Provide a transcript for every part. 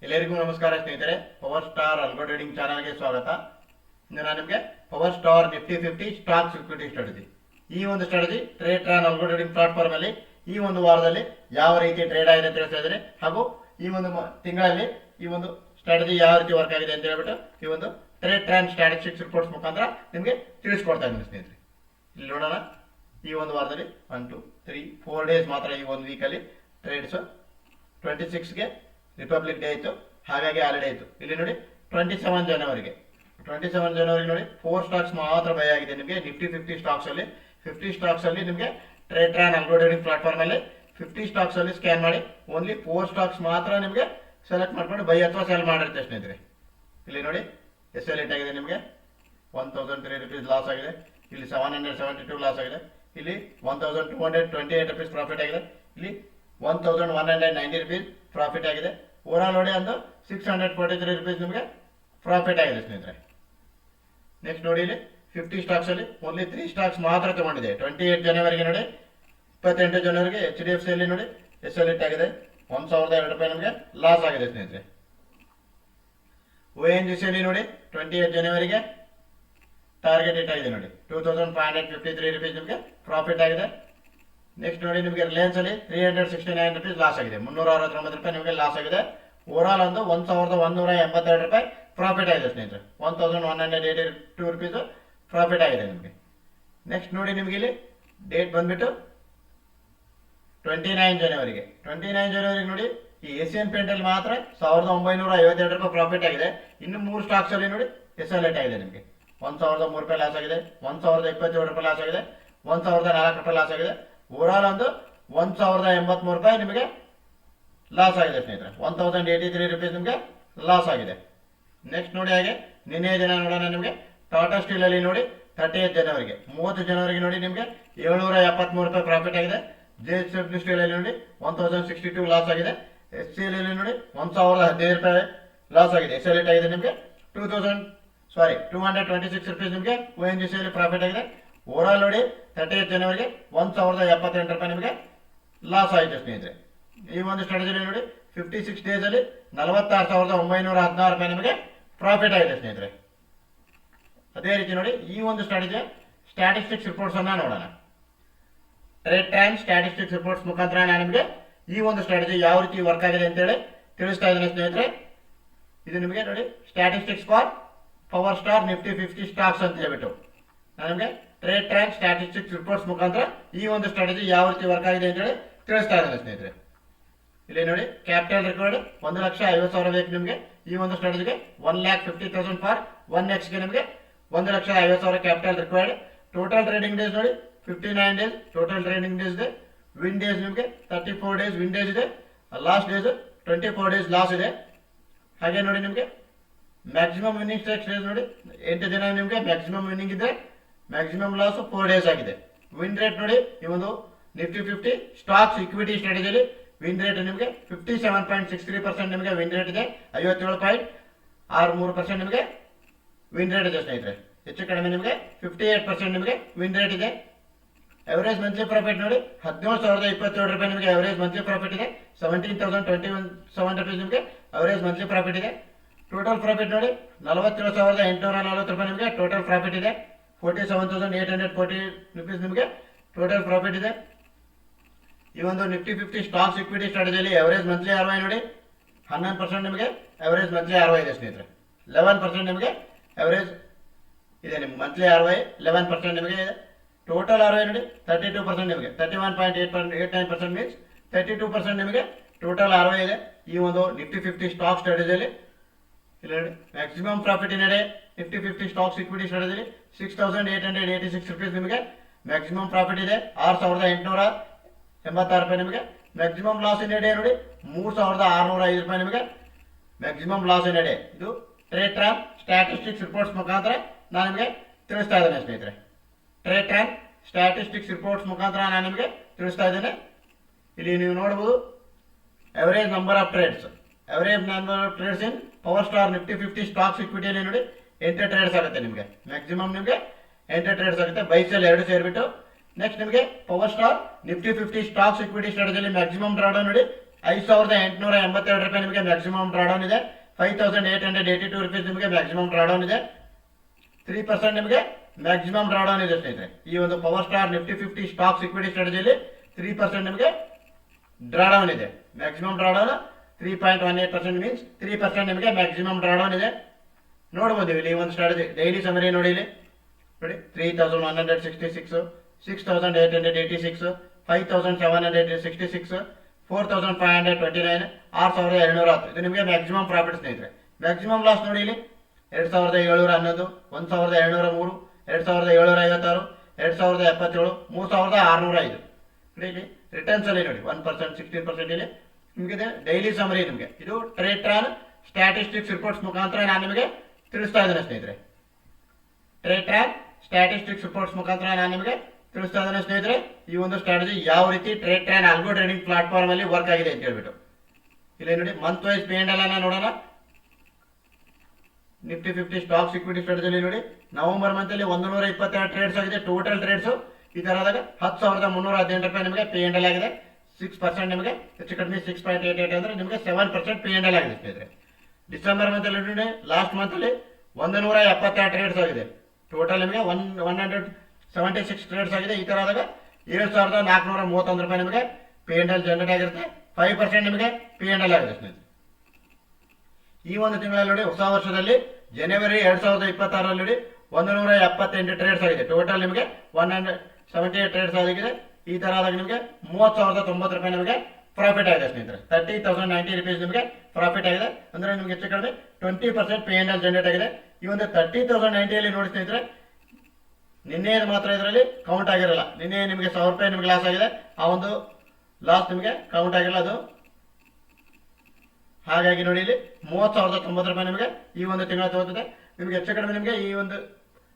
ಎಲ್ಲರಿಗೂ ನಮಸ್ಕಾರ ಸ್ನೇಹಿತರೆ. ಪವರ್ ಸ್ಟಾರ್ ಅಲ್ಗೋ ಟ್ರೇಡಿಂಗ್ ಚಾನಲ್ಗೆ ಸ್ವಾಗತ. ಇಂದು ನಾನು ನಿಮಗೆ power star Nifty 50 stocks equity strategy, ಈ ಒಂದು strategy Tradetron algo trading platform ಅಲ್ಲಿ ಈ ಒಂದು ವಾರದಲ್ಲಿ ಯಾವ ರೀತಿ ಟ್ರೇಡ್ ಆಗಿದೆ ಅಂತ ತಿಳಿಸ್ತಾ ಇದ್ದಾರೆ, ಹಾಗೂ ಈ ಒಂದು ತಿಂಗಳಲ್ಲಿ ಈ ಒಂದು ಸ್ಟ್ರಾಟಜಿ ಯಾವ ರೀತಿ ವರ್ಕ್ ಆಗಿದೆ ಅಂತ ಹೇಳ್ಬಿಟ್ಟು ಈ ಒಂದು ಟ್ರೇಡ್ ಟ್ರಾನ್ ಸ್ಟ್ಯಾಟಿಸ್ಟಿಕ್ಸ್ ರಿಪೋರ್ಟ್ಸ್ ಮುಖಾಂತರ ನಿಮಗೆ ತಿಳಿಸ್ಕೊಡ್ತಾ ಇದ್ದೀನಿ ಸ್ನೇಹಿತರೆ. ಇಲ್ಲಿ ನೋಡೋಣ, ಈ ಒಂದು ವಾರದಲ್ಲಿ 1 2 3 4 ಡೇಸ್ ಮಾತ್ರ ಈ ಒಂದು ವೀಕಲ್ಲಿ ಟ್ರೇಡ್ಸ್. 26ಗೆ ರಿಪಬ್ಲಿಕ್ ಡೇ ಇತ್ತು, ಹಾಗಾಗಿ ಹಾಲಿಡೇ ಇತ್ತು. ಇಲ್ಲಿ ನೋಡಿ 27 ಜನವರಿಗೆ ನೋಡಿ 4 ಸ್ಟಾಕ್ಸ್ ಮಾತ್ರ ಬೈ ಆಗಿದೆ ನಿಮಗೆ ನಿಫ್ಟಿ 50 ಸ್ಟಾಕ್ಸ್ ಅಲ್ಲಿ. 50 ಸ್ಟಾಕ್ಸ್ ಅಲ್ಲಿ ನಿಮಗೆ ಟ್ರೇಡ್ ಟ್ರಾನ್ ಅಲ್ಗೋ ಟ್ರೇಡಿಂಗ್ ಪ್ಲಾಟ್ಫಾರ್ಮ್ ಅಲ್ಲಿ 50 ಸ್ಟಾಕ್ಸ್ ಅಲ್ಲಿ ಸ್ಕ್ಯಾನ್ ಮಾಡಿ ಓನ್ಲಿ 4 ಸ್ಟಾಕ್ಸ್ ಮಾತ್ರ ನಿಮಗೆ ಸೆಲೆಕ್ಟ್ ಮಾಡ್ಕೊಂಡು ಬೈ ಅಥವಾ ಸೆಲ್ ಮಾಡಿರುತ್ತೆ ಸ್ನೇಹಿತರೆ. ಇಲ್ಲಿ ನೋಡಿ ಎಸ್ ಎಲ್ ಆಗಿದೆ ನಿಮಗೆ 1003 rupees ಲಾಸ್ ಆಗಿದೆ, ಇಲ್ಲಿ 772 ಲಾಸ್ ಆಗಿದೆ, ಇಲ್ಲಿ 1228 rupees ಪ್ರಾಫಿಟ್ ಆಗಿದೆ, ಇಲ್ಲಿ 1190 rupees ಪ್ರಾಫಿಟ್ ಆಗಿದೆ. ಓವರಾಲ್ ನೋಡಿ ಒಂದು 643 rupees ನಿಮಗೆ ಪ್ರಾಫಿಟ್ ಆಗಿದೆ ಸ್ನೇಹಿತರೆ. ನೆಕ್ಸ್ಟ್ ನೋಡಿ, ಇಲ್ಲಿ 50 ಸ್ಟಾಕ್ಸ್ ಅಲ್ಲಿ ಓನ್ಲಿ 3 ಸ್ಟಾಕ್ಸ್ ಮಾತ್ರ ತಗೊಂಡಿದೆ. 28 ಜನವರಿಗೆ ನೋಡಿ, 28 ಜನವರಿಗೆ HDFC ಅಲ್ಲಿ ನೋಡಿ ಎಸ್ ಎಲ್ ಆಗಿದೆ 1002 ರೂಪಾಯಿ ನಮಗೆ ಲಾಸ್ ಆಗಿದೆ ಸ್ನೇಹಿತರೆ. ONGC ಅಲ್ಲಿ ನೋಡಿ 28 ಜನವರಿಗೆ ಟಾರ್ಗೆಟ್ ಇಟ್ ಆಗಿದೆ ನೋಡಿ 2553 rupees ನಿಮಗೆ ಪ್ರಾಫಿಟ್ ಆಗಿದೆ. ನೆಕ್ಸ್ಟ್ ನೋಡಿ ನಿಮಗೆ ರಿಲಯನ್ಸ್ ಅಲ್ಲಿ 369 rupees ಲಾಸ್ ಆಗಿದೆ, 369 ರೂಪಾಯಿ ನಿಮಗೆ ಲಾಸ್ ಆಗಿದೆ. ಓವರಾಲ್ ಒಂದು 1182 ರೂಪಾಯಿ ಪ್ರಾಫಿಟ್ ಆಗಿದೆ ಸ್ನೇಹಿತರೆ. 1182 rupees ಪ್ರಾಫಿಟ್ ಆಗಿದೆ ನಿಮಗೆ. ನೆಕ್ಸ್ಟ್ ನೋಡಿ ನಿಮಗೆ ಇಲ್ಲಿ ಡೇಟ್ ಬಂದ್ಬಿಟ್ಟು 29 ಜನವರಿಗೆ ನೋಡಿ ಈ ಏಷಿಯನ್ ಪೇಂಟ್ ಅಲ್ಲಿ ಮಾತ್ರ 1952 ರೂಪಾಯಿ ಪ್ರಾಫಿಟ್ ಆಗಿದೆ. ಇನ್ನು 3 ಸ್ಟಾಕ್ಸ್ ಅಲ್ಲಿ ನೋಡಿ ಎಸ್ ಎಲ್ ಆಗಿದೆ ನಿಮಗೆ 1003 ರೂಪಾಯಿ ಲಾಸ್ ಆಗಿದೆ, 1027 ರೂಪಾಯಿ ಲಾಸ್ ಆಗಿದೆ, 1004 ರೂಪಾಯಿ ಲಾಸ್ ಆಗಿದೆ. ಓವರಾಲ್ ಒಂದು 1083 ರೂಪಾಯಿ ನಿಮಗೆ ಲಾಸ್ ಆಗಿದೆ ಸ್ನೇಹಿತರೆ. 1083 rupees ನಿಮಗೆ ಲಾಸ್ ಆಗಿದೆ. ನೆಕ್ಸ್ಟ್ ನೋಡಿ, ಹಾಗೆ ನಿನ್ನೆ ದಿನ ನೋಡೋಣ ನಿಮಗೆ ಟಾಟಾ ಸ್ಟೀಲ್ ಅಲ್ಲಿ ನೋಡಿ 30 ಜನವರಿಗೆ ನೋಡಿ ನಿಮಗೆ 773 ರೂಪಾಯಿ ಪ್ರಾಫಿಟ್ ಆಗಿದೆ. JSW ಸ್ಟೀಲ್ ಅಲ್ಲಿ ನೋಡಿ 1062 ಲಾಸ್ ಆಗಿದೆ. SCL ಅಲ್ಲಿ ನೋಡಿ 1015 ರೂಪಾಯಿ ಲಾಸ್ ಆಗಿದೆ. SL ಆಗಿದೆ ನಿಮಗೆ 226 rupees ನಿಮಗೆ ONGC ಅಲ್ಲಿ ಪ್ರಾಫಿಟ್ ಆಗಿದೆ. ಓವರಾಲ್ ನೋಡಿ 30 ಜನವರಿಗೆ 1078 ರೂಪಾಯಿ ನಿಮಗೆ ಲಾಸ್ ಆಯಿತು ಸ್ನೇಹಿತರೆ. ಈ ಒಂದು ಸ್ಟ್ರಾಟಜಿಲಿ ನೋಡಿ 56 ಡೇಸ್ ಅಲ್ಲಿ 46,916 ರೂಪಾಯಿ ನಿಮಗೆ ಪ್ರಾಫಿಟ್ ಆಗಿದೆ ಸ್ನೇಹಿತರೆ. ಅದೇ ರೀತಿ ನೋಡಿ ಈ ಒಂದು ಸ್ಟ್ರಾಟಜಿಯ ಸ್ಟ್ಯಾಟಿಸ್ಟಿಕ್ಸ್ ರಿಪೋರ್ಟ್ಸ್ ಅನ್ನ ನೋಡೋಣ. ಟ್ರೇಡ್ ಟ್ರಾನ್ ಸ್ಟ್ಯಾಟಿಸ್ಟಿಕ್ಸ್ ರಿಪೋರ್ಟ್ಸ್ ಮುಖಾಂತರ ನಾನು ನಿಮಗೆ ಈ ಒಂದು ಸ್ಟ್ರಾಟಜಿ ಯಾವ ರೀತಿ ವರ್ಕ್ ಆಗಿದೆ ಅಂತೇಳಿ ತಿಳಿಸ್ತಾ ಇದ್ದೀನಿ ಸ್ನೇಹಿತರೆ. ಇದು ನಿಮಗೆ ನೋಡಿ statistics for power star Nifty 50 stocks ಅಂತ ಹೇಳ್ಬಿಟ್ಟು ನಾನು ನಿಮಗೆ ಟ್ರೇಡ್ ಟ್ರಾನ್ ಸ್ಟ್ಯಾಟಿಸ್ಟಿಕ್ಸ್ ರಿಪೋರ್ಟ್ಸ್ ಮುಖಾಂತರ ಈ ಒಂದು ಸ್ಟ್ರಾಟಜಿ ಯಾವ ರೀತಿ ವರ್ಕ್ ಆಗಿದೆ ಅಂತೇಳಿ ತಿಳಿಸ್ತಾ ಇದ್ದೀನಿ ಸ್ನೇಹಿತರೆ. ಇಲ್ಲಿ ನೋಡಿ ಕ್ಯಾಪಿಟಲ್ ರಿಕ್ವೈರ್ಡ್ 1,50,000 ಬೇಕು ನಿಮಗೆ ಈ ಒಂದು ಸ್ಟ್ರಾಟಜಿಗೆ. 1,50,000 ಫಾರ್ 1x ನಿಮಗೆ 1,50,000 capital required. Total trading days ನೋಡಿ 59 ಡೇಸ್ ಟೋಟಲ್ ಟ್ರೇಡಿಂಗ್ ಡೇಸ್ ಇದೆ. ವಿನ್ ಡೇಸ್ ನಿಮಗೆ 34 ಡೇಸ್ ವಿನ್ ಡೇಸ್ ಇದೆ. ಲಾಸ್ಟ್ ಡೇಸ್ 24 ಡೇಸ್ ಲಾಸ್ ಇದೆ. ಹಾಗೆ ನೋಡಿ ನಿಮಗೆ ಮ್ಯಾಕ್ಸಿಮಮ್ ವಿನ್ನಿಂಗ್ ಸ್ಟ್ರೈಕ್ಸ್ ಡೇಸ್ ನೋಡಿ 8 ದಿನ ನಿಮಗೆ ಮ್ಯಾಕ್ಸಿಮಮ್ ವಿನ್ನಿಂಗ್ ಇದೆ, ಮ್ಯಾಕ್ಸಿಮಮ್ ಲಾಸ್ 4 ಡೇಸ್ ಆಗಿದೆ. ವಿನ್ ರೇಟ್ ನೋಡಿ ಈ ಒಂದು ನಿಫ್ಟಿ 50 ಸ್ಟಾಕ್ಸ್ ಇಕ್ವಿಟಿ ಸ್ಟ್ರಾಟಜಿಯಲ್ಲಿ ವಿನ್ ರೇಟ್ ನಿಮಗೆ 57.63% ನಿಮಗೆ ವಿನ್ ರೇಟ್ ಇದೆ. 57.63% ನಿಮಗೆ ವಿನ್ ರೇಟ್ ಇದೆ ಸ್ನೇಹಿತರೆ. ಹೆಚ್ಚು ಕಡಿಮೆ ನಿಮಗೆ 58% ನಿಮಗೆ ವಿನ್ ರೇಟ್ ಇದೆ. ಎವರೇಜ್ ಮಂತ್ಲಿ ಪ್ರಾಫಿಟ್ ನೋಡಿ 17,027 ರೂಪಾಯಿ ನಿಮಗೆ ಎವರೇಜ್ ಮಂತ್ಲಿ ಪ್ರಾಫಿಟ್ ಇದೆ. 17,027 rupees ನಿಮಗೆ ಎವರೇಜ್ ಮಂತ್ಲಿ ಪ್ರಾಫಿಟ್ ಇದೆ. ಟೋಟಲ್ ಪ್ರಾಫಿಟ್ ನೋಡಿ 47,840 ರೂಪಾಯಿ ನಿಮಗೆ ಟೋಟಲ್ ಪ್ರಾಫಿಟ್ ಇದೆ. 47,840 rupees ನಿಮಗೆ ಟೋಟಲ್ ಪ್ರಾಫಿಟ್ ಇದೆ. ಈ ಒಂದು ನಿಫ್ಟಿ 50 ಸ್ಟಾಕ್ಸ್ ಇಕ್ವಿಟಿ ಸ್ಟ್ರಾಟಜಿಯಲ್ಲಿ ಎವರೇಜ್ ಮಂತ್ಲಿ ROI ನೋಡಿ 11% ನಿಮಗೆ ಎವರೇಜ್ ಮಂತ್ಲಿ ROI ಇದೆ ಸ್ನೇಹಿತರೆ. 11% ನಿಮಗೆ ಎವರೇಜ್ ಇದೆ ನಿಮ್ಗೆ ಮಂತ್ಲಿ ROI 11% ನಿಮಗೆ ಇದೆ. ಟೋಟಲ್ ROI ನೋಡಿ 32% ನಿಮಗೆ 31.89% ಮೀನ್ಸ್ 32% ನಿಮಗೆ ಟೋಟಲ್ ROI ಇದೆ ಈ ಒಂದು ನಿಫ್ಟಿ 50 ಸ್ಟಾಕ್ ಸ್ಟ್ರಾಟಜಿಯಲ್ಲಿ. ಇಲ್ಲಿ ನೋಡಿ ಮ್ಯಾಕ್ಸಿಮಮ್ ಪ್ರಾಫಿಟ್ ಇದೆ ನಿಫ್ಟಿ 50 ಸ್ಟಾಕ್ಸ್ ಇಕ್ವಿಟಿ ಸ್ಟ್ರಾಟಜಿಯಲ್ಲಿ 6,886 rupees ನಿಮಗೆ ಮ್ಯಾಕ್ಸಿಮಮ್ ಪ್ರಾಫಿಟ್ ಇದೆ. 6,886 ರೂಪಾಯಿ ನಿಮಗೆ ಮ್ಯಾಕ್ಸಿಮಮ್ ಲಾಸ್ ಇನ್ ಡೇ ನೋಡಿ 3,605 ರೂಪಾಯಿ ನಿಮಗೆ ಮ್ಯಾಕ್ಸಿಮಮ್ ಲಾಸ್ ಇನ್ ಡೇ. ಇದು ಟ್ರೇಡ್ ಟ್ರಾನ್ ಸ್ಟ್ಯಾಟಿಸ್ಟಿಕ್ಸ್ ರಿಪೋರ್ಟ್ಸ್ ಮುಖಾಂತರ ನಾನು ನಿಮಗೆ ತಿಳಿಸ್ತಾ ಇದ್ದೇನೆ ಸ್ನೇಹಿತರೆ. ಟ್ರೇಡ್ ಟ್ರಾನ್ ಸ್ಟ್ಯಾಟಿಸ್ಟಿಕ್ಸ್ ರಿಪೋರ್ಟ್ಸ್ ಮುಖಾಂತರ ನಾನು ನಿಮಗೆ ತಿಳಿಸ್ತಾ ಇದ್ದೇನೆ. ಇಲ್ಲಿ ನೀವು ನೋಡಬಹುದು average number of trades in power star Nifty 50 stocks ಇಕ್ವಿಟಿಯಲ್ಲಿ ನೋಡಿ 8 ಟ್ರೇಡ್ಸ್ ಆಗುತ್ತೆ ನಿಮಗೆ. ಮ್ಯಾಕ್ಸಿಮಮ್ ನಿಮಗೆ 8 ಟ್ರೇಡ್ಸ್ ಆಗುತ್ತೆ, ಬೈ ಸೆಲ್ 2 ಸೇರಿಬಿಟ್ಟು. ನೆಕ್ಸ್ಟ್ ನಿಮಗೆ power star Nifty 50 stocks equity ಸ್ಟ್ರಾಟಜಿಯಲ್ಲಿ ಮ್ಯಾಕ್ಸಿಮಮ್ ಟ್ರೇಡ್ ನೋಡಿ 5,882 ರೂಪಾಯಿ ನಿಮಗೆ ಮ್ಯಾಕ್ಸಿಮಮ್ ಡ್ರಾಡೌನ್ ಇದೆ. 5,882 ರುಪೀಸ್ ನಿಮಗೆ ಮ್ಯಾಕ್ಸಿಮಮ್ ಡ್ರಾಡೌನ್ ಇದೆ. 3% ನಿಮಗೆ ಮ್ಯಾಕ್ಸಿಮಮ್ ಡ್ರಾಡೌನ್ ಇದೆ ಸ್ನೇಹಿತರೆ. ಈ ಒಂದು power star Nifty 50 stocks equity ಸ್ಟ್ರಾಟಜಿಯಲ್ಲಿ 3% ನಿಮಗೆ ಡ್ರಾಡೌನ್ ಇದೆ. ಮ್ಯಾಕ್ಸಿಮಮ್ ಡ್ರಾಡೌನ್ 3.18% ಮೀನ್ಸ್ 3% ನಿಮಗೆ ಮ್ಯಾಕ್ಸಿಮಮ್ ಡ್ರಾಡೌನ್ ಇದೆ. ನೋಡ್ಬೋದು ಇಲ್ಲಿ ಒಂದು ಸ್ಟ್ರಾಟಜಿ ಡೈಲಿ ಸಮರಿ ನೋಡಿ. ಇಲ್ಲಿ ನೋಡಿ 3,166, 6,886, 5,766, 4,529, 6,210. ಇದು ನಿಮಗೆ ಮ್ಯಾಕ್ಸಿಮಮ್ ಪ್ರಾಫಿಟ್ ಸ್ನೇಹಿತರೆ. ಮ್ಯಾಕ್ಸಿಮಮ್ ಲಾಸ್ ನೋಡಿ ಇಲ್ಲಿ 2,711, 1,203, 2,756, 2,077, 3,605. ಇಲ್ಲಿ ರಿಟರ್ನ್ಸ್ ಅಲ್ಲಿ ನೋಡಿ 1%, 16% ಇಲ್ಲಿ ನಿಮಗೆ ಡೈಲಿ ಸಮರಿ. ನಿಮಗೆ ಇದು ಟ್ರೇಡ್ ಟ್ರಾನ್ ಸ್ಟ್ಯಾಟಿಸ್ಟಿಕ್ಸ್ ರಿಪೋರ್ಟ್ಸ್ ಮುಖಾಂತರ ನಾನು ನಿಮಗೆ ತಿಳಿಸ್ತಾ ಇದ್ದೇನೆ ಸ್ನೇಹಿತರೆ. ಟ್ರೇಡ್ ಟ್ರಾನ್ ಸ್ಟ್ಯಾಟಿಸ್ಟಿಕ್ಸ್ ರಿಪೋರ್ಟ್ಸ್ ಮುಖಾಂತರ ನಾನು ನಿಮಗೆ ತಿಳಿಸ್ತಾ ಇದ್ದೇನೆ ಸ್ನೇಹಿತರೆ. ಈ ಒಂದು ಸ್ಟ್ರಾಟಜಿ ಯಾವ ರೀತಿ ಟ್ರೇಡ್ ಟ್ರಾನ್ ಆಲ್ಗೋ ಟ್ರೇಡಿಂಗ್ ಪ್ಲಾಟ್ಫಾರ್ಮ್ ಅಲ್ಲಿ ವರ್ಕ್ ಆಗಿದೆ ಅಂತ ಹೇಳ್ಬಿಟ್ಟು ಇಲ್ಲಿ ನೋಡಿ ಮಂತ್ ವೈಸ್ P&L ಅನ್ನ ನೋಡೋಣ. ನಿಫ್ಟಿ 50 ಸ್ಟಾಕ್ಸ್ ಇಕ್ವಿಟಿ ಸ್ಟ್ರಾಟಜಿಯಲ್ಲಿ ನೋಡಿ ನವೆಂಬರ್ ಮಂತ್ ಅಲ್ಲಿ 122 ಟ್ರೇಡ್ಸ್ ಆಗಿದೆ. ಟೋಟಲ್ ಟ್ರೇಡ್ಸ್ ಈ ತರದಾಗ 10,318 ರೂಪಾಯಿ ನಿಮಗೆ P&L ಆಗಿದೆ. 6% ನಿಮಗೆ ಹೆಚ್ಚು ಕಡಿಮೆ 6.88 ಅಂದ್ರೆ ನಿಮಗೆ 7% P&L ಆಗಿದೆ ಸ್ನೇಹಿತರೆ. ಡಿಸೆಂಬರ್ ಮಂತ್ ಅಲ್ಲಿ ನೋಡಿ ಲಾಸ್ಟ್ ಮಂತ್ ಅಲ್ಲಿ 172 ಟ್ರೇಡ್ಸ್ ಆಗಿದೆ. ಟೋಟಲ್ ನಿಮಗೆ 176 ಟ್ರೇಡ್ಸ್ ಆಗಿದೆ. ಈ ತರ ಆದಾಗ 7,431 ರೂಪಾಯಿ ನಿಮಗೆ P&L ಜನರೇಟ್ ಆಗಿರುತ್ತೆ. 5% ನಿಮಗೆ P&L ಆಗಿದೆ ಸ್ನೇಹಿತರೆ. ಈ ಒಂದು ತಿಂಗಳಲ್ಲಿ ನೋಡಿ ಹೊಸ ವರ್ಷದಲ್ಲಿ ಜನವರಿ 2026 ನೋಡಿ 178 ಟ್ರೇಡ್ಸ್ ಆಗಿದೆ. ಟೋಟಲ್ ನಿಮಗೆ 178 ಟ್ರೇಡ್ಸ್ ಆಗಿದೆ. ಈ ತರ ಆದಾಗ ನಿಮಗೆ 30,090 ರೂಪಾಯಿ ನಿಮಗೆ ಪ್ರಾಫಿಟ್ ಆಗಿದೆ ಸ್ನೇಹಿತರೆ. 30,090 ರುಪೀಸ್ ನಿಮಗೆ ಪ್ರಾಫಿಟ್ ಆಗಿದೆ. ಅಂದ್ರೆ ನಿಮಗೆ ಹೆಚ್ಚು ಕಡಿಮೆ 20% P&L ಜನರೇಟ್ ಆಗಿದೆ. ಈ ಒಂದು 30,090 ನೋಡಿ ಸ್ನೇಹಿತರೆ, ನಿನ್ನೆ ಮಾತ್ರ ಇದರಲ್ಲಿ ಕೌಂಟ್ ಆಗಿರಲ್ಲ. ನಿನ್ನೆ ನಿಮಗೆ 1,000 ರೂಪಾಯಿ ನಿಮಗೆ ಲಾಸ್ ಆಗಿದೆ. ಆ ಒಂದು ಲಾಸ್ ನಿಮಗೆ ಕೌಂಟ್ ಆಗಿಲ್ಲ ಅದು. ಹಾಗಾಗಿ ನೋಡಿ ಇಲ್ಲಿ 30,090 ರೂಪಾಯಿ ನಿಮಗೆ ಈ ಒಂದು ತಿಂಗಳ ತಗೋತಿದೆ. ನಿಮಗೆ ಹೆಚ್ಚು ಕಡಿಮೆ ನಿಮಗೆ ಈ ಒಂದು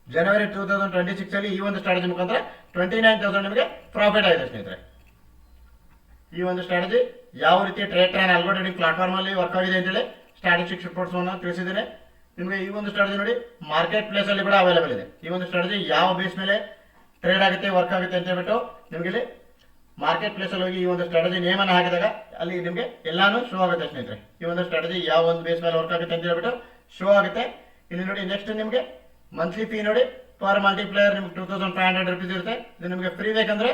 ಜನವರಿ 2026 ಅಲ್ಲಿ ಈ ಒಂದು ಸ್ಟ್ರಾಟಜಿ ಮುಖಾಂತರ 29,000 ನಿಮಗೆ ಪ್ರಾಫಿಟ್ ಆಗಿದೆ ಸ್ನೇಹಿತರೆ. ಈ ಒಂದು ಸ್ಟ್ರಾಟಜಿ ಯಾವ ರೀತಿ ಟ್ರೇಡ್ ಟ್ರಾನ್ ಆಲ್ಗೋ ಟ್ರೇಡಿಂಗ್ ಪ್ಲಾಟ್ಫಾರ್ಮ್ ಅಲ್ಲಿ ವರ್ಕ್ ಆಗಿದೆ ಅಂತೇಳಿ ಸ್ಟ್ಯಾಟಿಸ್ಟಿಕ್ಸ್ ರಿಪೋರ್ಟ್ಸ್ ಅನ್ನು ತಿಳಿಸಿದ್ದೇನೆ. ನಿಮಗೆ ಈ ಒಂದು ಸ್ಟ್ರಾಟಜಿ ನೋಡಿ ಮಾರ್ಕೆಟ್ ಪ್ಲೇಸ್ ಅಲ್ಲಿ ಕೂಡ ಅವೈಲೇಬಲ್ ಇದೆ. ಈ ಒಂದು ಸ್ಟ್ರಾಟಜಿ ಯಾವ ಬೇಸ್ ಮೇಲೆ ಟ್ರೇಡ್ ಆಗುತ್ತೆ ವರ್ಕ್ ಆಗುತ್ತೆ ಅಂತ ಹೇಳ್ಬಿಟ್ಟು ನಿಮಗೆ ಇಲ್ಲಿ ಮಾರ್ಕೆಟ್ ಪ್ಲೇಸ್ ಅಲ್ಲಿ ಹೋಗಿ ಈ ಒಂದು ಸ್ಟ್ರಾಟಜಿ ನೇಮ್ ಅನ್ನು ಹಾಕಿದಾಗ ಅಲ್ಲಿ ನಿಮಗೆ ಎಲ್ಲಾನು ಶೋ ಆಗುತ್ತೆ ಸ್ನೇಹಿತರೆ. ಈ ಒಂದು ಸ್ಟ್ರಾಟಜಿ ಯಾವ ಒಂದು ಬೇಸ್ ಮೇಲೆ ವರ್ಕ್ ಆಗುತ್ತೆ ಅಂತ ಹೇಳ್ಬಿಟ್ಟು ಶೋ ಆಗುತ್ತೆ. ಇಲ್ಲಿ ನೋಡಿ ನೆಕ್ಸ್ಟ್ ನಿಮಗೆ ಮಂತ್ಲಿ ಫೀ ನೋಡಿ ಪರ್ ಮಲ್ಟಿಪ್ಲೇಯರ್ ನಿಮ್ಗೆ 2,500 ರುಪೀಸ್ ಇರುತ್ತೆ. ಇದು ನಿಮಗೆ ಫ್ರೀ ಬೇಕಂದ್ರೆ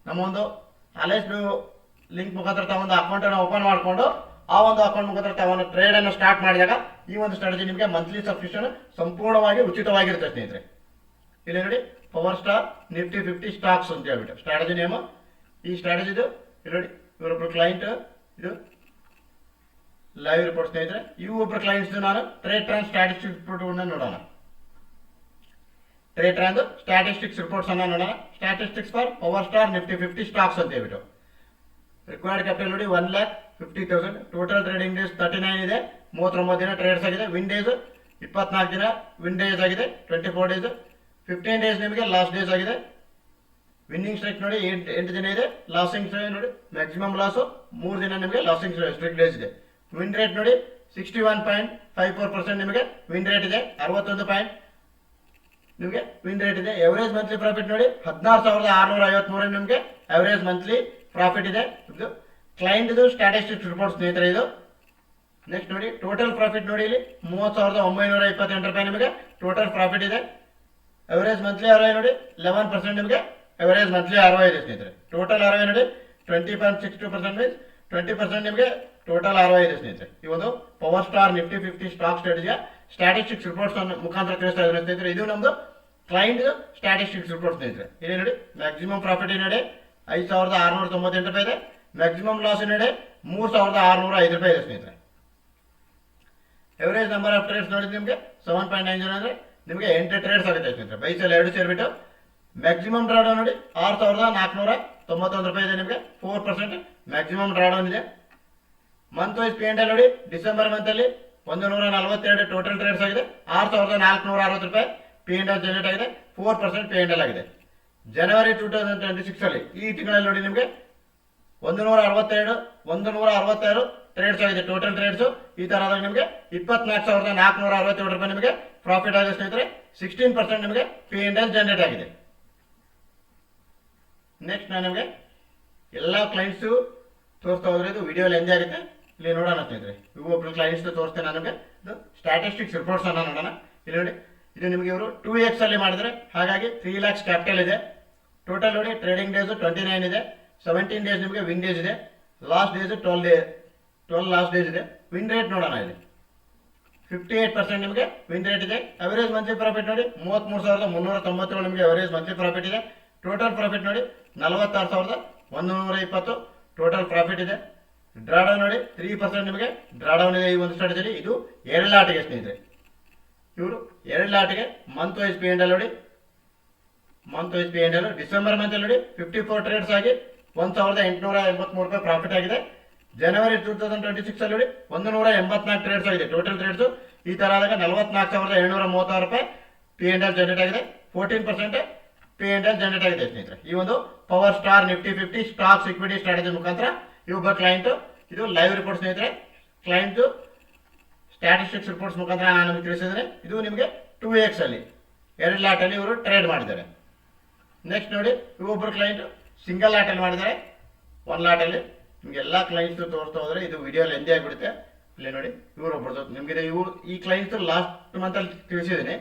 ನಮ್ಮ ಒಂದು ಅಲೈಸ್ ಲಿಂಕ್ ಮುಖಾಂತರ ತಾವೊಂದು ಅಕೌಂಟ್ ಅನ್ನು ಓಪನ್ ಮಾಡಿಕೊಂಡು ಆ ಒಂದು ಅಕೌಂಟ್ ಮುಖಾಂತರ ತಾವನ್ನು ಟ್ರೇಡ್ ಅನ್ನು ಸ್ಟಾರ್ಟ್ ಮಾಡಿದಾಗ ಈ ಒಂದು ಸ್ಟ್ರಾಟಜಿ ನಿಮಗೆ ಮಂತ್ಲಿ ಸಬ್ಸ್ಕ್ರಿಪ್ಷನ್ ಸಂಪೂರ್ಣವಾಗಿ ಉಚಿತವಾಗಿರುತ್ತೆ ಸ್ನೇಹಿತರೆ. ಇಲ್ಲಿ ನೋಡಿ ಪವರ್ ಸ್ಟಾರ್ ನಿಫ್ಟಿ 50 ಸ್ಟಾಕ್ಸ್ ಅಂತ ಹೇಳ್ಬಿಟ್ಟು ಸ್ಟ್ರಾಟಜಿ ನೇಮ್. ಈ ಸ್ಟ್ರಾಟಜಿದು ಇಲ್ಲಿ ನೋಡಿ ಇವರೊಬ್ಬರು ಕ್ಲೈಂಟ್, ಇದು ಲೈವ್ ರಿಪೋರ್ಟ್ ಸ್ನೇಹಿತರೆ. ಇವು ಒಬ್ಬರು ಕ್ಲೈಂಟ್ಸ್ ನಾನು ಟ್ರೇಡ್ ಟ್ರಾನ್ ಸ್ಟ್ಯಾಟಿಸ್ಟಿಕ್ಸ್ ರಿಪೋರ್ಟ್ ನೋಡೋಣ. ಟ್ರೇಡ್ ಟ್ರಾನ್ ಸ್ಟ್ಯಾಟಿಸ್ಟಿಕ್ಸ್ ರಿಪೋರ್ಟ್ಸ್ ಅನ್ನ ನೋಡೋಣ. Statistics for power star Nifty 50 stocks ಅಂತ ಹೇಳ್ಬಿಟ್ಟು ರಿಕ್ವೈರ್ಡ್ ಕ್ಯಾಪಿಟಲ್ ನೋಡಿ 1,50,000. ಟೋಟಲ್ ಟ್ರೇಡಿಂಗ್ ಡೇಸ್ 39 ಇದೆ. 39 ದಿನ ಟ್ರೇಡ್ಸ್ ಆಗಿದೆ. ವಿನ್ ಡೇಸ್ 24 ದಿನ ವಿನ್ ಡೇಸ್ ಆಗಿದೆ. 24 ಡೇಸ್. 15 ಡೇಸ್ ನಿಮಗೆ ಲಾಸ್ಟ್ ಡೇಸ್ ಆಗಿದೆ. ವಿನ್ನಿಂಗ್ ಸ್ಟ್ರೈಕ್ ನೋಡಿ 8 ದಿನ ಇದೆ. ಲಾಸಿಂಗ್ ಸ್ಟ್ರೈಕ್ ನೋಡಿ ಮ್ಯಾಕ್ಸಿಮಮ್ ಲಾಸ್ 3 ದಿನ ನಿಮಗೆ ಲಾಸಿಂಗ್ ಸ್ಟ್ರೈಕ್ ಡೇಸ್ ಇದೆ. ವಿನ್ ರೇಟ್ ನೋಡಿ 61.54% ನಿಮಗೆ ವಿನ್ ರೇಟ್ ಇದೆ. 61 ನಿಮಗೆ ವಿನ್ ರೇಟ್ ಇದೆ. ಎವರೇಜ್ ಮಂತ್ಲಿ ಪ್ರಾಫಿಟ್ ನೋಡಿ 16,653 ನಿಮಗೆ ಎವರೇಜ್ ಮಂತ್ಲಿ ಪ್ರಾಫಿಟ್ ಇದೆ. ಇದು ಕ್ಲೈಂಟ್ ಸ್ಟ್ಯಾಟಿಸ್ಟಿಕ್ಸ್ ರಿಪೋರ್ಟ್ ಸ್ನೇಹಿತರೆ ಇದು. ನೆಕ್ಸ್ಟ್ ನೋಡಿ ಟೋಟಲ್ ಪ್ರಾಫಿಟ್ ನೋಡಿ ಇಲ್ಲಿ 30,928 ರೂಪಾಯಿ ನಿಮಗೆ ಟೋಟಲ್ ಪ್ರಾಫಿಟ್ ಇದೆ. ಎವರೇಜ್ ಮಂತ್ಲಿ ROI ನೋಡಿ 11% ನಿಮಗೆ ಎವರೇಜ್ ಮಂತ್ಲಿ ROI ಇದೆ ಸ್ನೇಹಿತರೆ. ಟೋಟಲ್ ROI ನೋಡಿ 20.62% ಮೀನ್ಸ್ 20% ನಿಮಗೆ ಟೋಟಲ್ ROI ಇದೆ ಸ್ನೇಹಿತರೆ. ಈ ಒಂದು ಪವರ್ ಸ್ಟಾರ್ ನಿಫ್ಟಿ 50 ಸ್ಟಾಕ್ ಸ್ಟ್ರಾಟಜಿಯ ಸ್ಟ್ಯಾಟಿಸ್ಟಿಕ್ಸ್ ರಿಪೋರ್ಟ್ಸ್ ಮುಖಾಂತರ ತಿಳಿಸ್ತಾ ಇದ್ದಾರೆ ಸ್ನೇಹಿತರೆ. ಇದು ನಮ್ದು ಕ್ಲೈಂಟ್ ಸ್ಟ್ಯಾಟಿಸ್ಟಿಕ್ಸ್ ರಿಪೋರ್ಟ್ ಸ್ನೇಹಿತರೆ. ಇಲ್ಲಿ ನೋಡಿ ಮ್ಯಾಕ್ಸಿಮಮ್ ಪ್ರಾಫಿಟ್ ಏನಿದೆ 5,698 ರೂಪಾಯಿ ಇದೆ. ಮ್ಯಾಕ್ಸಿಮಮ್ ಲಾಸ್ ಏನಿದೆ 3,605 ರೂಪಾಯಿ ಇದೆ ಸ್ನೇಹಿತರೆ. ಎವರೇಜ್ ನಂಬರ್ ಆಫ್ ಟ್ರೇಡ್ಸ್ ನೋಡಿ ನಿಮಗೆ 7.90 ಅಂದ್ರೆ ನಿಮಗೆ 8 ಟ್ರೇಡ್ಸ್ ಆಗುತ್ತೆ ಸ್ನೇಹಿತರೆ. ಬೈಸಲ್ಲಿ 2 ಸೇರಿಬಿಟ್ಟು ಮ್ಯಾಕ್ಸಿಮಮ್ ಡ್ರಾಡೌನ್ ನೋಡಿ 6,491 ರೂಪಾಯಿ ಇದೆ. ನಿಮಗೆ 4% ಮ್ಯಾಕ್ಸಿಮಮ್ ಡ್ರಾಡೌನ್ ಇದೆ. ಮಂತ್ ವೈಸ್ P&L ನೋಡಿ ಡಿಸೆಂಬರ್ ಮಂತ್ ಅಲ್ಲಿ 142 ಟೋಟಲ್ ಟ್ರೇಡ್ಸ್ ಆಗಿದೆ. 6,460 ರೂಪಾಯಿ P&L ಜನರೇಟ್ ಆಗಿದೆ. 4% P&L ಆಗಿದೆ. ಜನವರಿ 2026 ಅಲ್ಲಿ ಈ ತಿಂಗಳಲ್ಲಿ ನೋಡಿ ನಿಮಗೆ 166 ಟ್ರೇಡ್ಸ್ ಆಗಿದೆ ಟೋಟಲ್ ಟ್ರೇಡ್ಸ್. ಈ ತರದಾಗ ನಿಮಗೆ 24,467 ರೂಪಾಯಿ ನಿಮಗೆ ಪ್ರಾಫಿಟ್ ಆಗಿದೆ ಸ್ನೇಹಿತರೆ. 16% ನಿಮಗೆ P&L ಜನರೇಟ್ ಆಗಿದೆ. ನೆಕ್ಸ್ಟ್ ನಾನು ನಿಮಗೆ ಎಲ್ಲ ಕ್ಲೈಂಟ್ಸ್ ತೋರಿಸ್ತಾ ಹೋದ್ರೆ ಇದು ವಿಡಿಯೋಲಿ ಎಂದೇ ಆಗುತ್ತೆ. ಇಲ್ಲಿ ನೋಡೋಣ ಸ್ನೇಹಿತರೆ, ಇವು ಒಬ್ಬರು ಕ್ಲೈಂಟ್ಸ್ ತೋರಿಸ್ತೇನೆ ನಾನು ನಿಮಗೆ. ಇದು ಸ್ಟ್ಯಾಟಿಸ್ಟಿಕ್ಸ್ ರಿಪೋರ್ಟ್ಸ್ ಅನ್ನ ನೋಡೋಣ. ಇಲ್ಲಿ ನೋಡಿ, ಇದು ನಿಮಗೆ ಇವರು 2x ಅಲ್ಲಿ ಮಾಡಿದ್ರೆ, ಹಾಗಾಗಿ 3 lakhs ಕ್ಯಾಪಿಟಲ್ ಇದೆ. ಟೋಟಲ್ ನೋಡಿ ಟ್ರೇಡಿಂಗ್ ಡೇಸ್ 29 ಇದೆ, 17 ಡೇಸ್ ನಿಮಗೆ ವಿನ್ ಡೇಸ್ ಇದೆ, ಲಾಸ್ಟ್ ಡೇಸ್ 12 ಲಾಸ್ಟ್ ಡೇಸ್ ಇದೆ. ವಿನ್ ರೇಟ್ ನೋಡೋಣ, ಇಲ್ಲಿ 58% ನಿಮಗೆ ವಿನ್ ರೇಟ್ ಇದೆ. ಅವರೇಜ್ ಮಂತ್ಲಿ ಪ್ರಾಫಿಟ್ ನೋಡಿ 33,397 ನಿಮಗೆ ಅವರೇಜ್ ಮಂತ್ಲಿ ಪ್ರಾಫಿಟ್ ಇದೆ. ಟೋಟಲ್ ಪ್ರಾಫಿಟ್ ನೋಡಿ 46,120 ಟೋಟಲ್ ಪ್ರಾಫಿಟ್ ಇದೆ. ಡ್ರಾಡೌನ್ ನೋಡಿ 3% ನಿಮಗೆ ಡ್ರಾಡೌನ್ ಇದೆ ಈ ಒಂದು ಸ್ಟ್ರಾಟಜಿಯಲ್ಲಿ. ಇದು 2 ಲಾಟ್ಗೆ ಸ್ನೇಹಿತರೆ, ಇವರು 2 ಲಾಟ್ಗೆ ಮಂತ್ ವೈಸ್ ಪಿ ಎಂಡ್ ನೋಡಿ, month wise P and December month ನೋಡಿ 54 ಟ್ರೇಡ್ಸ್ ಆಗಿ 1,883 ರೂಪಾಯಿ ಪ್ರಾಫಿಟ್ ಆಗಿದೆ. ಜನವರಿ 2026 ಅಲ್ಲಿ ನೋಡಿ 184 ಟ್ರೇಡ್ಸ್ ಆಗಿದೆ ಟೋಟಲ್ ಟ್ರೇಡ್ಸ್. ಈ ತರ ಆದಾಗ 44,736 ರೂಪಾಯಿ ಪಿ ಎಂಡ್ ಎಲ್ ಜನರೇಟ್ ಆಗಿದೆ. 14% ಪಿ ಎಂಡ್ ಎಲ್ ಜನರೇಟ್ ಆಗಿದೆ ಸ್ನೇಹಿತರೆ. ಈ ಒಂದು power star Nifty 50 stocks equity strategy ಮುಖಾಂತರ ಒಬ್ಬ ಕ್ಲೈಂಟ್, ಇದು ಲೈವ್ ರಿಪೋರ್ಟ್ ಸ್ನೇಹಿತರೆ. ಕ್ಲೈಂಟ್ ಸ್ಟ್ಯಾಟಿಸ್ಟಿಕ್ಸ್ ರಿಪೋರ್ಟ್ಸ್ ಮುಖಾಂತರ ನಾನು ನಿಮಗೆ ತಿಳಿಸಿದ್ರೆ, ಇದು ನಿಮಗೆ 2x ಅಲ್ಲಿ 2 ಲಾಟ್ ಅಲ್ಲಿ ಇವರು ಟ್ರೇಡ್ ಮಾಡಿದ್ದಾರೆ. ನೆಕ್ಸ್ಟ್ ನೋಡಿ, ಒಬ್ಬರು ಕ್ಲೈಂಟ್ ಸಿಂಗಲ್ ಲಾಟ್ ಅಲ್ಲಿ ಮಾಡಿದ್ದಾರೆ, 1 ಲಾಟ್ ಅಲ್ಲಿ. ನಿಮ್ಗೆ ಎಲ್ಲ ಕ್ಲೈಂಟ್ಸ್ ತೋರಿಸ್ತಾ ಹೋದ್ರೆ ಇದು ವಿಡಿಯೋಲಿ ಎಂದೇ ಆಗಿಬಿಡುತ್ತೆ. ಇಲ್ಲಿ ನೋಡಿ, ಇವರು ಒಬ್ಬರು ನಿಮಗೆ ಈ ಕ್ಲೈಂಟ್ಸ್ ಲಾಸ್ಟ್ ಮಂತ್ ಅಲ್ಲಿ ತಿಳಿಸಿದ್ದೀನಿ.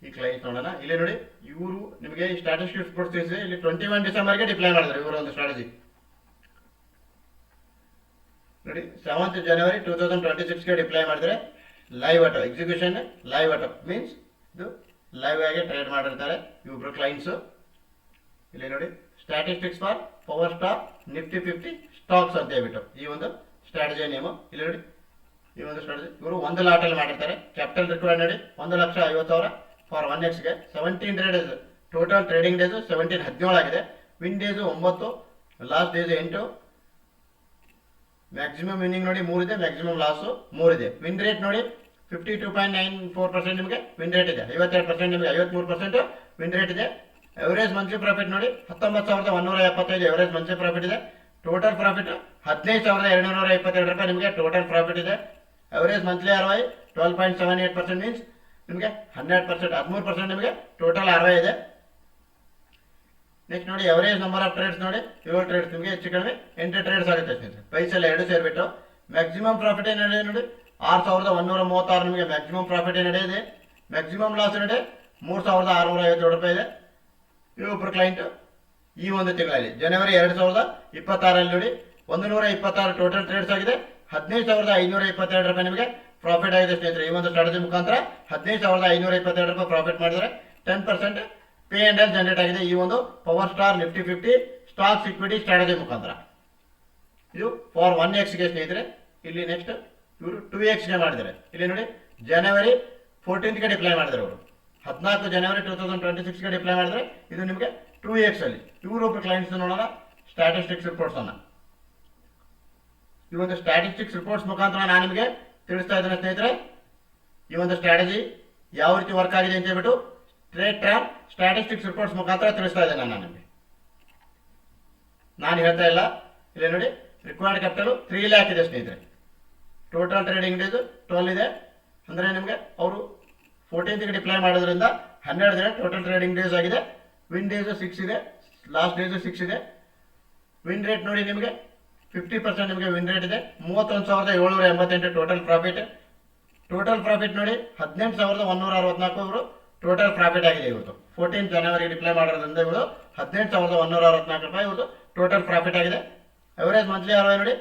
ಈ ಕ್ಲೈಂಟ್ ನೋಡೋಣ, ಇಲ್ಲಿ ನೋಡಿ, ಇವರು ನಿಮಗೆ ಸ್ಟ್ಯಾಟಿಸ್ಟಿಕ್ಸ್ ರಿಪೋರ್ಟ್ ತಿಳಿಸಿದೆ. ಇಲ್ಲಿ 21 ಡಿಸೆಂಬರ್ಗೆ ಡಿಪ್ಲೈ ಮಾಡಿದ್ದಾರೆ ಇವರು ಒಂದು ಸ್ಟ್ರಾಟಜಿ ನೋಡಿ. 7th ಜನವರಿ 2026ಗೆ ಡಿಪ್ಲೈ ಮಾಡಿದರೆ live auto execution. Live auto means ಇದು ಲೈವ್ ಆಗಿ ಟ್ರೇಡ್ ಮಾಡಿರ್ತಾರೆ ಇಬ್ಬರು ಕ್ಲೈಂಟ್ಸು. ಇಲ್ಲಿ ನೋಡಿ, statistics for power star Nifty 50 stocks ಅಂತ ಹೇಳ್ಬಿಟ್ಟು ಈ ಒಂದು ಸ್ಟ್ರಾಟಜಿ ನೇಮು. ಇಲ್ಲಿ ನೋಡಿ, ಈ ಒಂದು ಸ್ಟ್ರಾಟಜಿ ಇವರು 1 ಲಾಟಲ್ಲಿ ಮಾಡಿರ್ತಾರೆ. ಕ್ಯಾಪಿಟಲ್ ರಿಕ್ವೈರ್ಡ್ ನೋಡಿ 1,50,000 ಫಾರ್ 1xಗೆ. 17 ಡೇಸ್ ಟೋಟಲ್ ಟ್ರೇಡಿಂಗ್ ಡೇಸ್ 17 ಆಗಿದೆ. Win days 9, lost days 8. Maximum winning ನೋಡಿ 3 ಇದೆ, ಮ್ಯಾಕ್ಸಿಮಮ್ ಲಾಸು 3 ಇದೆ. ವಿನ್ ರೇಟ್ ನೋಡಿ 52.94% ನಿಮಗೆ ವಿನ್ ರೇಟ್ ಇದೆ. 52% ನಿಮಗೆ 53% ವಿನ್ ರೇಟ್ ಇದೆ. ಎವರೇಜ್ ಮಂತ್ಲಿ ಪ್ರಾಫಿಟ್ ನೋಡಿ 19,175 ಎವರೇಜ್ ಮಂತ್ಲಿ ಪ್ರಾಫಿಟ್ ಇದೆ. ಟೋಟಲ್ ಪ್ರಾಫಿಟ್ 15,222 ರೂಪಾಯಿ ನಿಮಗೆ ಟೋಟಲ್ ಪ್ರಾಫಿಟ್ ಇದೆ. ಎವರೇಜ್ ಮಂತ್ಲಿ ROI 12.78% ಮೀನ್ಸ್ ನಿಮಗೆ 100%, 13% ನಿಮಗೆ ಟೋಟಲ್ ROI ಇದೆ. ನೆಕ್ಸ್ಟ್ ನೋಡಿ, ಎವರೇಜ್ ನಂಬರ್ ಆಫ್ ಟ್ರೇಡ್ಸ್ ನೋಡಿ 7 ಟ್ರೇಡ್ಸ್ ನಿಮಗೆ ಹೆಚ್ಚು ಕಡಿಮೆ 8 ಟ್ರೇಡ್ಸ್ ಆಗುತ್ತೆ ಸ್ನೇಹಿತರೆ. ಪ್ರೈಸಲ್ಲಿ 2 ಸೇರಿಬಿಟ್ಟು ಮ್ಯಾಕ್ಸಿಮಮ್ ಪ್ರಾಫಿಟ್ ಏನು ನಡೆಯಿದೆ ನೋಡಿ 6,136 ನಿಮಗೆ ಮ್ಯಾಕ್ಸಿಮಮ್ ಪ್ರಾಫಿಟ್ ನಡೆಯಿದೆ. ಮ್ಯಾಕ್ಸಿಮಮ್ ಲಾಸ್ ನಡೆಯಿದೆ 3,657 ರೂಪಾಯಿ ಇದೆ. ಇವೊಬ್ಬರು ಕ್ಲೈಂಟ್ ಈ ಒಂದು ತಿಂಗಳಲ್ಲಿ ಜನವರಿ 2026 ನೋಡಿ 126 ಟೋಟಲ್ ಟ್ರೇಡ್ಸ್ ಆಗಿದೆ. 15,522 ರೂಪಾಯಿ ನಿಮಗೆ ಪ್ರಾಫಿಟ್ ಆಗಿದೆ ಸ್ನೇಹಿತರೆ. ಈ ಒಂದು ಸ್ಟ್ರಾಟಜಿ ಮುಖಾಂತರ 15,522 ರೂಪಾಯಿ ಪ್ರಾಫಿಟ್ ಮಾಡಿದರೆ 10% ಪೇ ಅಂಡ್ ಎಲ್ ಜನರೇಟ್ ಆಗಿದೆ ಈ ಒಂದು power star Nifty 50 stocks equity strategy ಮುಖಾಂತರ. ಇದು ಫಾರ್ 1xಗೆ ಸ್ನೇಹಿತರೆ. ಇಲ್ಲಿ ನೆಕ್ಸ್ಟ್ ಇವರು 2xಗೆ ಮಾಡಿದ್ದಾರೆ. ಇಲ್ಲಿ ನೋಡಿ, ಜನವರಿ 14ಗೆ ಡಿಪ್ಲೈ ಮಾಡಿದ್ದಾರೆ ಅವರು. 14 ಜನವರಿ 2026ಗೆ ಡಿಪ್ಲೈ ಮಾಡಿದರೆ ಇದು ನಿಮಗೆ 2x ಅಲ್ಲಿ. ಇವರೊಬ್ಬರು ಕ್ಲೈಂಟ್ಸ್ ನೋಡೋಣ, ಸ್ಟ್ಯಾಟಿಸ್ಟಿಕ್ಸ್ ರಿಪೋರ್ಟ್ಸ್ ಅನ್ನ. ಈ ಒಂದು ಸ್ಟ್ಯಾಟಿಸ್ಟಿಕ್ಸ್ ರಿಪೋರ್ಟ್ಸ್ ಮುಖಾಂತರ ನಾನು ನಿಮಗೆ ತಿಳಿಸ್ತಾ ಇದ್ದೇನೆ ಸ್ನೇಹಿತರೆ. ಈ ಒಂದು ಸ್ಟ್ರಾಟಜಿ ಯಾವ ರೀತಿ ವರ್ಕ್ ಆಗಿದೆ ಅಂತ ಹೇಳ್ಬಿಟ್ಟು ಟ್ರೇಡ್ ಟ್ರ್ಯಾಪ್ ಸ್ಟ್ಯಾಟಿಸ್ಟಿಕ್ಸ್ ರಿಪೋರ್ಟ್ಸ್ ಮುಖಾಂತರ ತಿಳಿಸ್ತಾ ಇದ್ದೇನೆ ನಾನು ನಿಮಗೆ, ನಾನು ಹೇಳ್ತಾ ಇಲ್ಲ. ಇಲ್ಲಿ ನೋಡಿ, ರಿಕ್ವೈರ್ಡ್ ಕ್ಯಾಪಿಟಲ್ 3 lakh ಇದೆ ಸ್ನೇಹಿತರೆ. ಟೋಟಲ್ ಟ್ರೇಡಿಂಗ್ ಡೇಸ್ 12 ಇದೆ. ಅಂದರೆ ನಿಮಗೆ ಅವರು 14ಗೆ ಡಿಪ್ಲೈ ಮಾಡೋದ್ರಿಂದ 12 ದಿನ ಟೋಟಲ್ ಟ್ರೇಡಿಂಗ್ ಡೇಸ್ ಆಗಿದೆ. ವಿನ್ ಡೇಸ್ 6 ಇದೆ, ಲಾಸ್ಟ್ ಡೇಸ್ 6 ಇದೆ. ವಿನ್ ರೇಟ್ ನೋಡಿ ನಿಮಗೆ 50% ನಿಮಗೆ ವಿನ್ ರೇಟ್ ಇದೆ. 31,788 ಟೋಟಲ್ ಪ್ರಾಫಿಟ್. ಟೋಟಲ್ ಪ್ರಾಫಿಟ್ ನೋಡಿ 18,164 ಇವರು ಟೋಟಲ್ ಪ್ರಾಫಿಟ್ ಆಗಿದೆ ಇವತ್ತು. 14 ಜನವರಿ ಡಿಪ್ಲೈ ಮಾಡೋದ್ರಿಂದ ಇವರು 18,164 ರೂಪಾಯಿ ಇವರು ಟೋಟಲ್ ಪ್ರಾಫಿಟ್ ಆಗಿದೆ. ಎವರೇಜ್ ಮಂತ್ಲಿ ROI ನೋಡಿ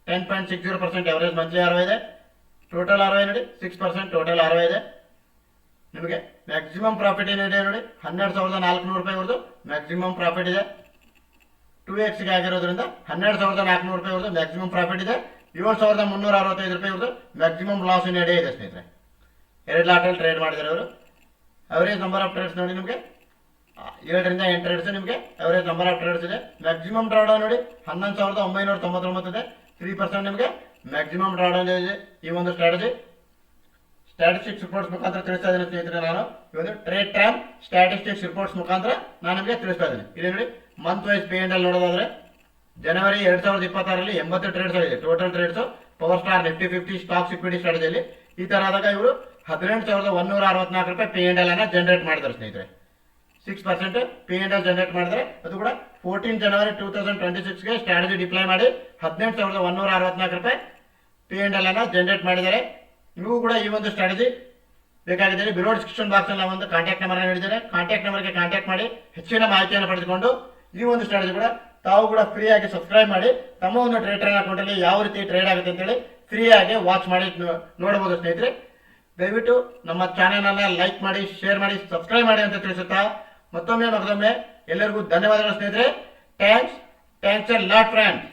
10.60% ಎವರೇಜ್ ಮಂತ್ಲಿ ROI ಇದೆ. ಟೋಟಲ್ ROI ನೋಡಿ 6% ಟೋಟಲ್ ROI ಇದೆ. ನಿಮಗೆ ಮ್ಯಾಕ್ಸಿಮಮ್ ಪ್ರಾಫಿಟ್ ಏನಿದೆ ನೋಡಿ 12,400 ರೂಪಾಯಿ ಇವ್ರದ್ದು ಮ್ಯಾಕ್ಸಿಮಮ್ ಪ್ರಾಫಿಟ್ ಇದೆ. 2xಗೆ ಆಗಿರೋದ್ರಿಂದ 12,400 ರೂಪಾಯಿ ಇವ್ರದ್ದು ಮ್ಯಾಕ್ಸಿಮಮ್ ಪ್ರಾಫಿಟ್ ಇದೆ. 7,365 ರೂಪಾಯಿ ಇವ್ರದ್ದು ಮ್ಯಾಕ್ಸಿಮಮ್ ಲಾಸ್ ನಡೆಯೇ ಇದೆ ಸ್ನೇಹಿತರೆ. 2 ಲಾಟಲ್ಲಿ ಟ್ರೇಡ್ ಮಾಡಿದ್ದಾರೆ ಅವರು. ಅವರೇಜ್ ನಂಬರ್ ಆಫ್ ಟ್ರೇಡ್ಸ್ ನೋಡಿ ನಿಮಗೆ 7ರಿಂದ 8 ಟ್ರೇಡ್ಸ್ ನಿಮಗೆ ಅವರೇಜ್ ನಂಬರ್ ಆಫ್ ಟ್ರೇಡ್ಸ್ ಇದೆ. ಮ್ಯಾಕ್ಸಿಮಮ್ ಡ್ರಾಡೌನ್ ನೋಡಿ 11,999 ಇದೆ. 3% ನಿಮಗೆ ಮ್ಯಾಕ್ಸಿಮಮ್ ಡ್ರಾಡೌನ್ ಇದೆ. ಈ ಒಂದು ಸ್ಟ್ರಾಟಜಿ ಸ್ಟ್ಯಾಟಿಸ್ಟಿಕ್ಸ್ ರಿಪೋರ್ಟ್ಸ್ ಮುಖಾಂತರ ತಿಳಿಸ್ತಾ ಇದ್ದೇನೆ ಸ್ನೇಹಿತರೆ. ನಾನು ಈ ಒಂದು ಟ್ರೇಡ್ ಟ್ರ್ಯಾಪ್ ಸ್ಟ್ಯಾಟಿಸ್ಟಿಕ್ಸ್ ರಿಪೋರ್ಟ್ಸ್ ಮುಖಾಂತರ ನಾನು ನಿಮಗೆ ತಿಳಿಸ್ತಾ ಇದ್ದೇನೆ. ಇಲ್ಲಿ ನೋಡಿ, month wise P and L ನೋಡೋದಾದ್ರೆ ಜನವರಿ 2026ರಲ್ಲಿ 80 ಟ್ರೇಡ್ಸ್ ಆಗಿದೆ total trades power star Nifty 50 stocks equity ಸ್ಟ್ರಾಟಜಿಯಲ್ಲಿ. ಈ ತರ ಆದಾಗ ಇವರು 18,164 ರೂಪಾಯಿ ಪೇ ಅಂಡ್ ಎಲ್ ಅನ್ನ ಜನರೇಟ್ ಮಾಡಿದ್ದಾರೆ ಸ್ನೇಹಿತರೆ. 6% ಪೇ ಅಂಡ್ ಎಲ್ ಜನರೇಟ್ ಮಾಡಿದರೆ ಅದು ಕೂಡ 14 ಜನವರಿ 2026ಗೆ ಸ್ಟ್ರಾಟಜಿ ಡಿಪ್ಲೈ ಮಾಡಿ 18,164 ರೂಪಾಯಿ P&L ಅನ್ನು ಜನರೇಟ್ ಮಾಡಿದ್ದಾರೆ. ನಿಮಗೂ ಕೂಡ ಈ ಒಂದು ಸ್ಟ್ರಾಟಜಿ ಬೇಕಾಗಿದ್ದರೆ ಬಿಲೋ ಡಿಸ್ಕ್ರಿಪ್ಷನ್ ಬಾಕ್ಸ್ ಅಲ್ಲಿ ಒಂದು ಕಾಂಟ್ಯಾಕ್ಟ್ ನಂಬರ್ ನೀಡಿದ್ದಾರೆ. ಕಾಂಟ್ಯಾಕ್ಟ್ ನಂಬರ್ಗೆ ಕಾಂಟ್ಯಾಕ್ಟ್ ಮಾಡಿ ಹೆಚ್ಚಿನ ಮಾಹಿತಿಯನ್ನು ಪಡೆದುಕೊಂಡು ಈ ಒಂದು ಸ್ಟ್ರಾಟಜಿ ಕೂಡ ತಾವು ಕೂಡ ಫ್ರೀ ಆಗಿ ಸಬ್ಸ್ಕ್ರೈಬ್ ಮಾಡಿ ತಮ್ಮ ಒಂದು ಟ್ರೇಡ್ ಅಕೌಂಟಲ್ಲಿ ಯಾವ ರೀತಿ ಟ್ರೇಡ್ ಆಗುತ್ತೆ ಅಂತೇಳಿ ಫ್ರೀ ಆಗಿ ವಾಚ್ ಮಾಡಿ ನೋಡಬಹುದು ಸ್ನೇಹಿತರೆ. ದಯವಿಟ್ಟು ನಮ್ಮ ಚಾನೆಲ್ನ ಲೈಕ್ ಮಾಡಿ, ಶೇರ್ ಮಾಡಿ, ಸಬ್ಸ್ಕ್ರೈಬ್ ಮಾಡಿ ಅಂತ ತಿಳಿಸುತ್ತಾ ಮತ್ತೊಮ್ಮೆ ಎಲ್ಲರಿಗೂ ಧನ್ಯವಾದಗಳು ಸ್ನೇಹಿತರೆ. Thanks A lot friends.